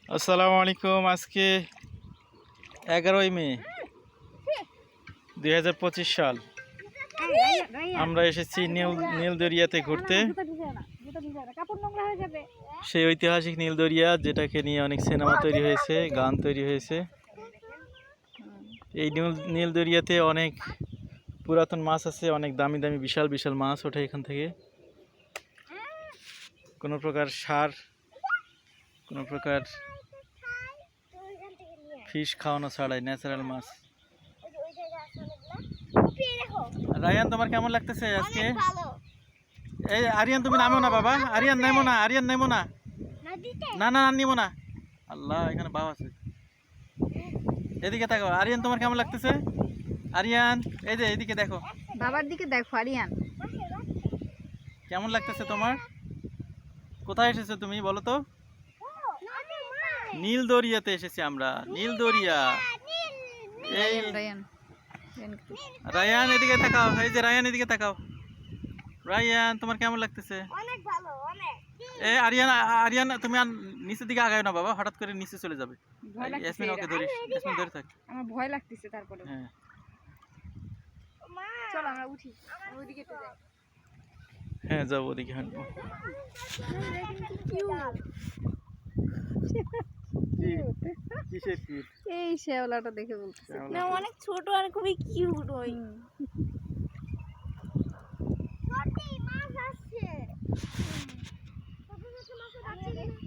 আসসালামু আলাইকুম। আজকে 11ই মে 2025 সাল। আমরা এসেছি নীলদরিয়াতে ঘুরতে। সেই ঐতিহাসিক নীলদরিয়া, যেটাকে নিয়ে অনেক সিনেমা তৈরি হয়েছে, গান তৈরি হয়েছে। এই নীলদরিয়াতে অনেক পুরাতন মাছ আছে, অনেক দামি দামি বিশাল বিশাল মাছ ওঠে এখান থেকে। কোনো প্রকার সার, কোনো প্রকার ফিশ খাওয়ানো ছাড়াই ন্যাচারাল মাছ। রায়ান, তোমার কেমন লাগতেছে আজকে? এই আরিয়ান, তুমি নামো না বাবা। আরিয়ান নামো না, আরিয়ান নামো না। না না নিমো না। আল্লাহ, এখানে বাবা আছে। এদিকে তাকাও। আরিয়ান, তোমার কেমন লাগতেছে? আরিয়ান, এই যে এদিকে দেখো, বাবার দিকে দেখো। আরিয়ান, কেমন লাগতেছে তোমার? কোথায় এসেছো তুমি বলো তো? নীলদরিয়াতে এসেছি আমরা। নীলদরিয়া। এই রায়ান, এদিকে তাকাও। এই যে রায়ান, এদিকে তাকাও। রায়ান, তোমার কেমন লাগতেছে? অনেক ভালো, অনেক। আরিয়ান, আরিয়ান তুমি আর নিচের দিকে আগায় না বাবা, হঠাৎ করে নিচে চলে যাবে। ইয়াসমিন, ওকে ধরিস। ইয়াসমিন ধরে থাক। আমার ভয় লাগতেছে। তারপরে হ্যাঁ, চল আমরা উঠি, ওইদিকে যাই। হ্যাঁ যাবো ওদিকে। হাঁটবো। কিসের কিউট? এই শেওলাটা দেখে বলতেছে না, অনেক ছোট আর খুবই কিউট। ওই ছোটি মাছ আসছে। কত মাছ আছে?